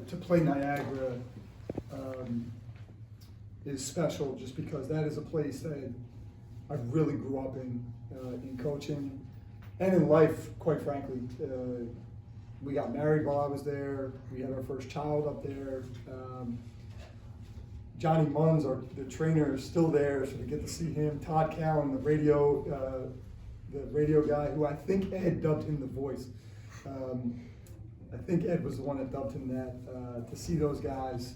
to play Niagara is special just because that is a place that I really grew up in coaching and in life, quite frankly. We got married while I was there. We had our first child up there. Johnny Munns, the trainer, is still there, so we get to see him. Todd Cowan, the radio guy, who I think Ed dubbed him the voice. I think Ed was the one that dubbed him that. To see those guys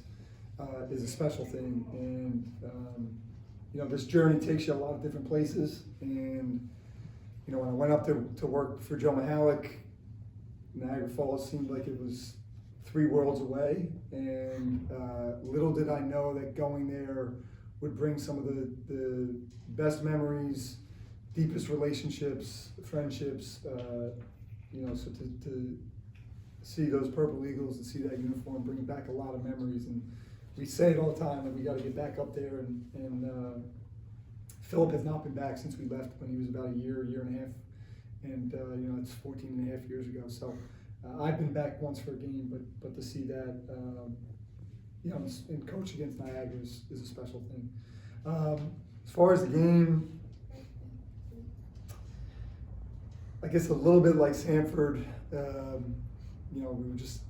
is a special thing, and you know, this journey takes you a lot of different places. And you know, when I went up to work for Joe Mahalik, Niagara Falls seemed like it was 3 worlds away, and little did I know that going there would bring some of the best memories, deepest relationships, friendships. You know, so to see those Purple Eagles and see that uniform bring back a lot of memories. And we say it all the time that we got to get back up there. And Philip has not been back since we left when he was about a year and a half. And you know, it's 14 and a half years ago. So I've been back once for a game, but to see that, you know, and coach against Niagara is a special thing. As far as the game, I guess a little bit like Sanford, you know, we were just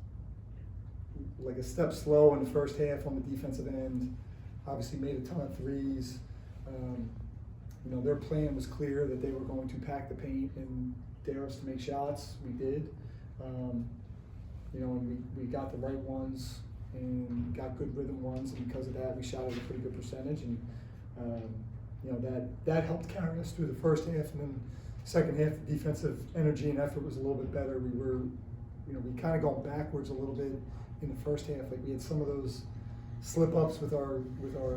like a step slow in the first half on the defensive end. Obviously made a ton of threes. You know, their plan was clear that they were going to pack the paint and dare us to make shots. We did. You know, and we got the right ones and got good rhythm ones, and because of that, we shot at a pretty good percentage. And you know, that helped carry us through the first half, and then second half, the defensive energy and effort was a little bit better. We were, you know, we kind of gone backwards a little bit in the first half. Like we had some of those slip ups with our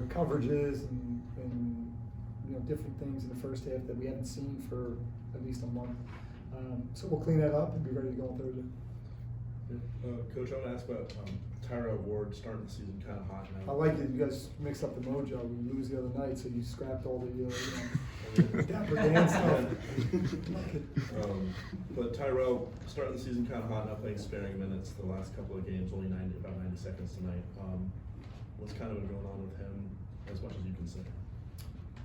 coverages and you know, different things in the first half that we haven't seen for at least a month. So we'll clean that up and be ready to go on Thursday. Coach, I want to ask about Tyra Ward starting the season kind of hot now. I like it. You guys mixed up the mojo. We lose the other night, so you scrapped all the you know, Dapper Dan stuff. Like it. But Tyrell starting the season kind of hot, now playing sparing minutes the last couple of games, only about 90 seconds tonight. What's kind of been going on with him, as much as you can say?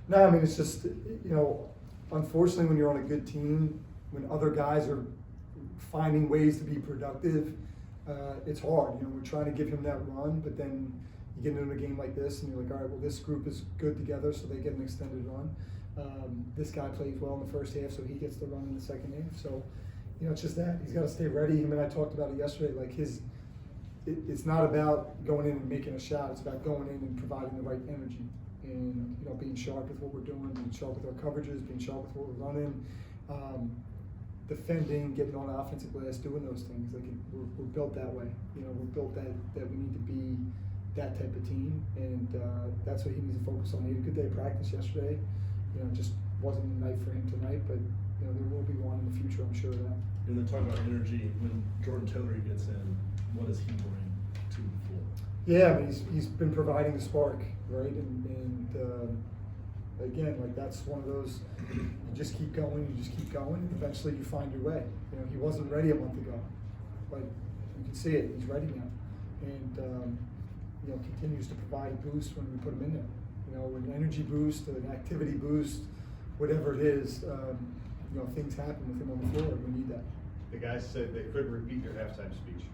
No, I mean, it's just, you know, unfortunately when you're on a good team, when other guys are finding ways to be productive, it's hard. You know, we're trying to give him that run, but then you get into a game like this and you're like, all right, well, this group is good together, so they get an extended run. This guy plays well in the first half, so he gets the run in the second half. So, you know, it's just that. He's got to stay ready. Him and I talked about it yesterday. Like it's not about going in and making a shot. It's about going in and providing the right energy. And, you know, being sharp with what we're doing, being sharp with our coverages, being sharp with what we're running, defending, getting on offensive glass, doing those things. Like we're built that way. You know, we're built that we need to be that type of team, and that's what he needs to focus on. He had a good day of practice yesterday. You know, just wasn't a night for him tonight, but you know, there will be one in the future, I'm sure of that. And then talking about energy, when Jordan Tillery gets in, what does he bring to the floor? Yeah, I mean, he's been providing the spark, right? And again, like that's one of those, you just keep going, and eventually you find your way. You know, he wasn't ready a month ago, but you can see it, he's ready now. And you know, continues to provide a boost when we put him in there. You know, an energy boost, an activity boost, whatever it is, you know, things happen with him on the floor, and we need that. The guys said they couldn't repeat their halftime speech,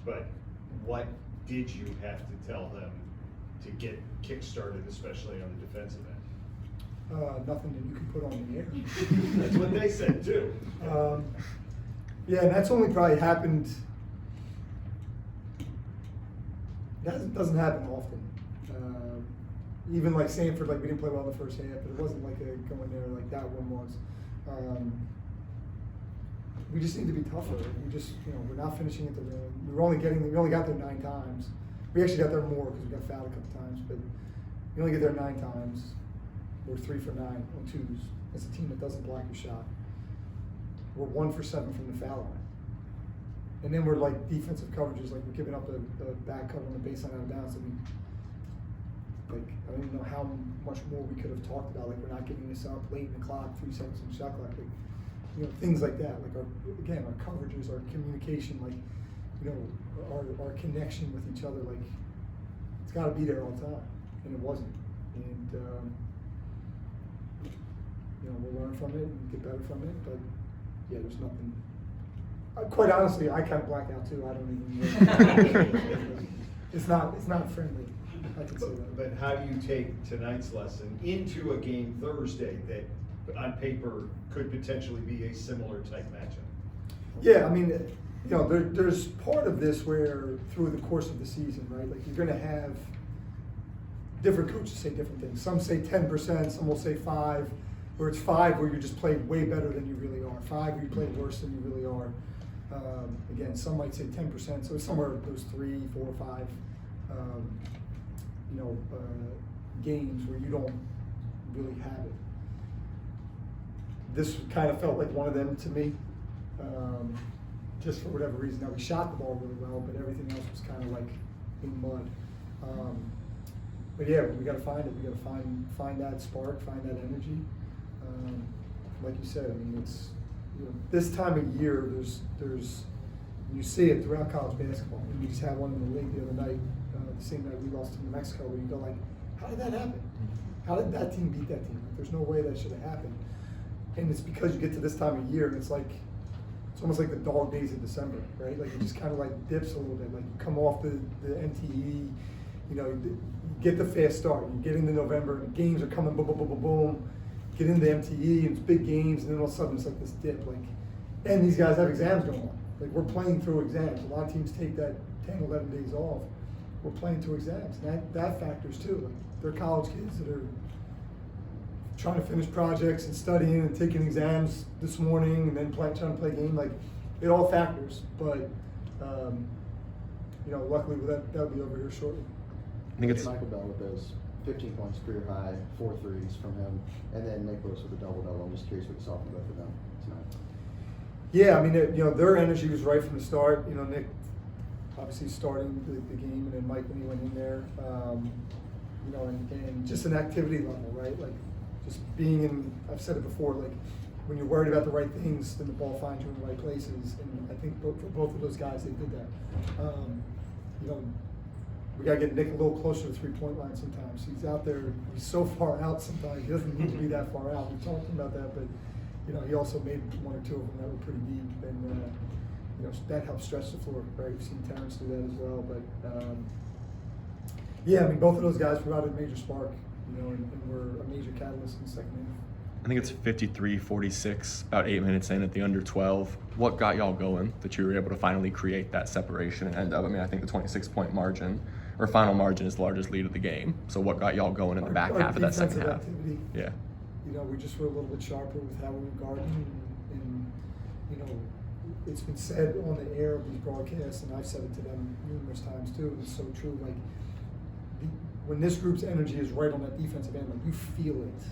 but what did you have to tell them to get kick-started, especially on the defensive end? Nothing that you can put on the air. That's what they said too. Yeah, and that's only probably happened. That doesn't happen often. Even like Sanford, like we didn't play well in the first half, but it wasn't like going there like that one was. We just need to be tougher. We just, you know, we're not finishing at the rim. We only got there 9 times. We actually got there more because we got fouled a couple times, but we only get there 9 times. We're 3 for 9 on twos. It's a team that doesn't block your shot. We're 1 for 7 from the foul line. And then we're like defensive coverages, like we're giving up the back cover on the baseline out of bounds. And I don't even know how much more we could have talked about. Like we're not giving this up late in the clock, 3 seconds on the shot clock. Like, you know, things like that. Like our coverages, our communication. Like you know, our connection with each other, like, it's got to be there all the time, and it wasn't. And you know, we'll learn from it and get better from it. But yeah, there's nothing. Quite honestly, I kind of black out too. I don't even. It's not friendly. I can say that. But how do you take tonight's lesson into a game Thursday that on paper could potentially be a similar type matchup? Yeah, I mean, you know, there's part of this where through the course of the season, right? Like, you're going to have different coaches say different things. Some say 10%, some will say 5%, or it's 5% where you just play way better than you really are. 5% where you play worse than you really are. Again, some might say 10%, so it's somewhere those 3, 4, 5, you know, games where you don't really have it. This kind of felt like one of them to me, just for whatever reason. Now, we shot the ball really well, but everything else was kind of like in mud. But yeah, we got to find it. We got to find that spark, find that energy. Like you said, I mean, it's, you know, this time of year, there's you see it throughout college basketball. And we just had one in the league the other night, the same night we lost to New Mexico, where you go like, how did that happen? How did that team beat that team? Like, there's no way that should have happened. And it's because you get to this time of year, and it's almost like the dog days of December, right? Like, it just kind of like dips a little bit. Like, you come off the MTE, you know, you get the fast start. You get into November, and the games are coming, boom, boom, boom, boom, boom. Get into the MTE, and it's big games, and then all of a sudden it's like this dip. Like, and these guys have exams going on. Like, we're playing through exams. A lot of teams take that 10, 11 days off. We're playing through exams, and that factors too. Like, they're college kids that are trying to finish projects and studying and taking exams this morning, and then trying to play a game. Like, it all factors. But you know, luckily that'll be over here shortly. I think it's Michael Bell with those 15 points career high, 4 threes from him, and then Nicholas with a double-double. I'm just curious what you saw from both of them tonight. Yeah, I mean, you know, their energy was right from the start. You know, Nick obviously starting the game, and then Mike when he went in there. You know, and just an activity level, right? Like, just being in, I've said it before, like, when you're worried about the right things, then the ball finds you in the right places. And I think for both of those guys, they did that. You know, we got to get Nick a little closer to the three-point line sometimes. He's out there, he's so far out sometimes. He doesn't need to be that far out. We talked about that, but, you know, he also made 1 or 2 of them that were pretty deep. And, you know, that helps stretch the floor, right? We've seen Terrence do that as well. But, yeah, I mean, both of those guys provided a major spark, you know, and were a major catalyst in the second half. I think it's 53-46, about 8 minutes in at the under 12. What got y'all going that you were able to finally create that separation and end up? I mean, I think the 26-point margin or final margin is the largest lead of the game. So what got y'all going in the back half of that second half? Activity. Yeah. You know, we just were a little bit sharper with how we were guarding, and you know, it's been said on the air of these broadcasts, and I've said it to them numerous times too, and it's so true. Like, when this group's energy is right on that defensive end, like, you feel it.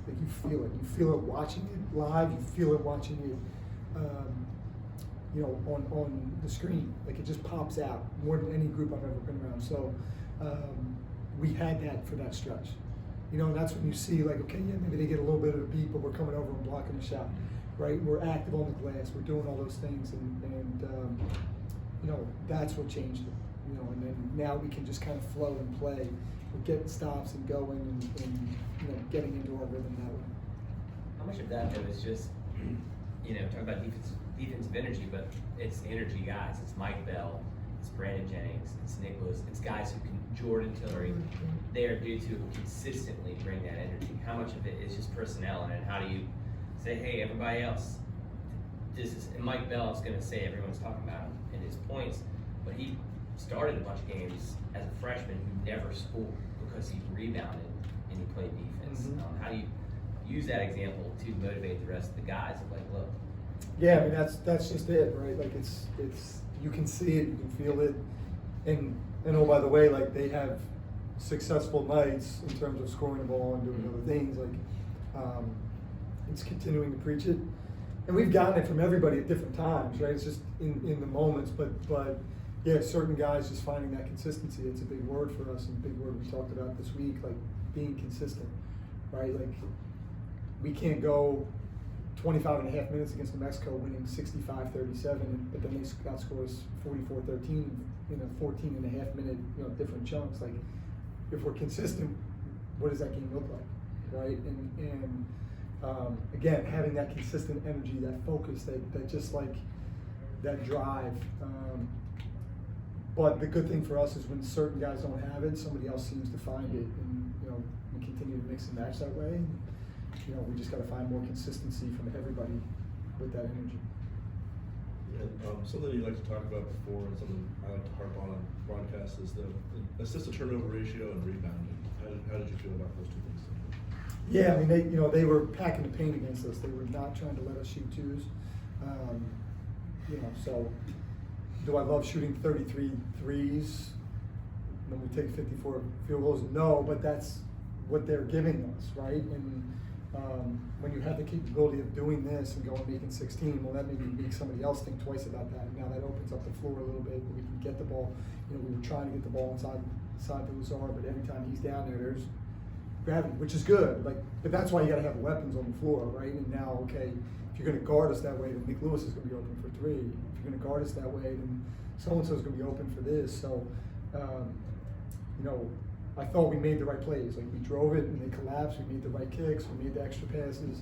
Like, you feel it. You feel it watching it live. You feel it watching it, you know, on the screen. Like, it just pops out more than any group I've ever been around. So we had that for that stretch. You know, and that's when you see, like, okay, yeah, maybe they get a little bit of a beat, but we're coming over and blocking the shot, right? We're active on the glass. We're doing all those things, and you know, that's what changed it. You know, and then now we can just kind of flow and play. We're getting stops and going, and you know, getting into our rhythm that way. How much of that though is just, you know, talking about defensive energy, but it's energy guys. It's Mike Bell, it's Brandon Jennings, it's Nicholas, it's guys who can, Jordan Tillery, they are due to consistently bring that energy. How much of it is just personnel, and then how do you say, hey, everybody else, this is, and Mike Bell is gonna say everyone's talking about him and his points, but he started a bunch of games as a freshman who never scored because he rebounded and he played defense. Mm-hmm. How do you use that example to motivate the rest of the guys of like, look. Yeah, I mean, that's just it, right? Like, it's you can see it, you can feel it, and oh, by the way, like, they have successful nights in terms of scoring the ball and doing other things. Like, it's continuing to preach it, and we've gotten it from everybody at different times, right? It's just in the moments, but yeah, certain guys just finding that consistency. It's a big word for us, and a big word we talked about this week, like being consistent, right? Like, we can't go 25 and a half minutes against New Mexico, winning 65-37, but then they outscored us 44-13 in a 14 and a half minute, different chunks. Like, if we're consistent, what does that game look like, right? And again, having that consistent energy, that focus, that just like that drive. But the good thing for us is when certain guys don't have it, somebody else seems to find it, and we continue to mix and match that way. We just got to find more consistency from everybody with that energy. And something you like to talk about before, and something I like to harp on broadcast, is the assist to turnover ratio and rebounding. How did you feel about those two things? Yeah, I mean, they were packing the paint against us. They were not trying to let us shoot twos. So do I love shooting 33 threes when we take 54 field goals? No, but that's what they're giving us, right? And when you have the capability of doing this and going making 16, well, that maybe makes somebody else think twice about that. Now that opens up the floor a little bit. We can get the ball. We were trying to get the ball inside the Lazar, but every time he's down there, there's gravity, which is good. But that's why you got to have weapons on the floor, right? And now, okay, if you're going to guard us that way, then Nick Lewis is going to be open for three. If you're going to guard us that way, then so and so is going to be open for this. So, I thought we made the right plays. Like, we drove it and they collapsed. We made the right kicks. We made the extra passes,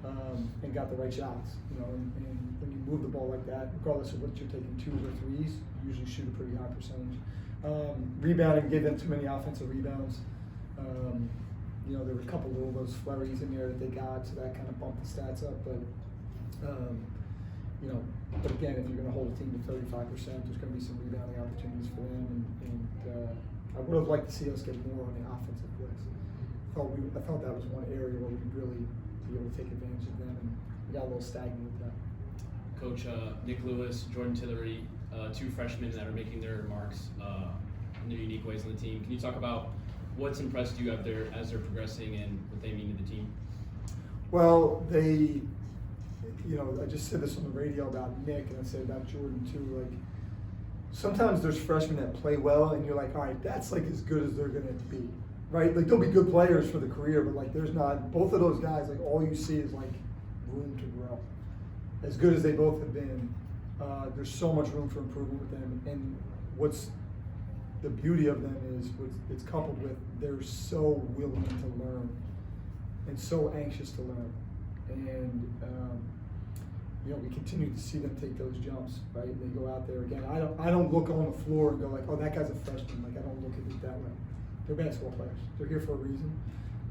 and got the right shots. And when you move the ball like that, regardless of what you're taking, twos or threes, you usually shoot a pretty high percentage. Rebounding, gave them too many offensive rebounds. There were a couple of those flurries in there that they got, so that kind of bumped the stats up. But again, if you're going to hold a team to 35%, there's going to be some rebounding opportunities for them. And I would have liked to see us get more on the offensive plays. I thought that was one area where we'd really be able to take advantage of them, and we got a little stagnant with that. Coach, Nick Lewis, Jordan Tillery, two freshmen that are making their marks in their unique ways on the team. Can you talk about what's impressed you out there as they're progressing and what they mean to the team? Well, I just said this on the radio about Nick, and I said about Jordan too. Like, sometimes there's freshmen that play well, and you're like, all right, that's like as good as they're going to be, right? Like, they'll be good players for the career, but like, there's not, both of those guys, like, all you see is like room to grow. As good as they both have been, there's so much room for improvement with them. And what's the beauty of them is it's coupled with they're so willing to learn and so anxious to learn. And we continue to see them take those jumps, right? They go out there again. I don't look on the floor and go like, oh, that guy's a freshman. Like, I don't look at it that way. They're basketball players. They're here for a reason.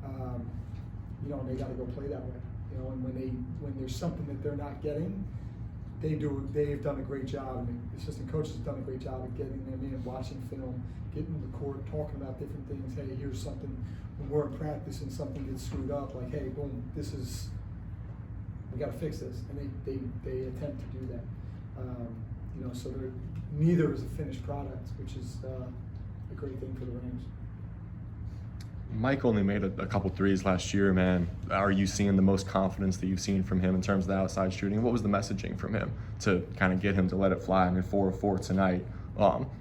And they got to go play that way. And when there's something that they're not getting, they've done a great job. I mean, the assistant coach has done a great job of getting them in, watching film, getting to the court, talking about different things. Hey, here's something when we're in practice and something gets screwed up. Like, hey, boom, we got to fix this, and they attempt to do that. So neither is a finished product, which is a great thing for the Rams. Mike only made a couple threes last year, man. Are you seeing the most confidence that you've seen from him in terms of the outside shooting? What was the messaging from him to kind of get him to let it fly? I mean, 4 of 4 tonight.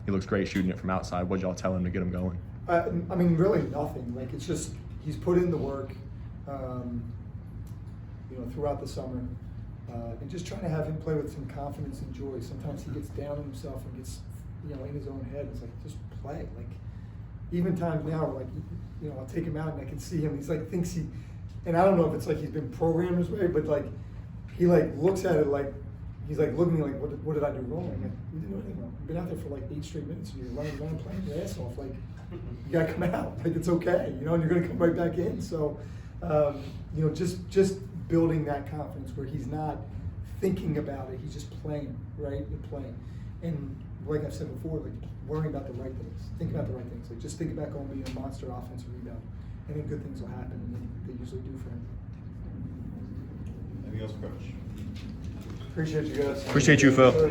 He looks great shooting it from outside. What'd y'all tell him to get him going? I mean, really nothing. Like, it's just he's put in the work, throughout the summer, and just trying to have him play with some confidence and joy. Sometimes he gets down on himself and gets, in his own head. It's like, just play. Like, even times now, like, I'll take him out and I can see him. He's like, thinks and I don't know if it's like he's been programmed this way, but like, he like looks at it like, he's like looking at me like, what did I do wrong? I'm like, you didn't do anything wrong. You've been out there for like 8 straight minutes and you're running around playing your ass off. Like, you gotta come out. Like, it's okay, and you're gonna come right back in. So, just building that confidence where he's not thinking about it, he's just playing, right? And playing. And like I've said before, like, worrying about the right things. Think about the right things. Like, just think about going being a monster offensive rebound. And then good things will happen, and they usually do for him. Anything else, Coach? Appreciate you guys. Appreciate you, Phil.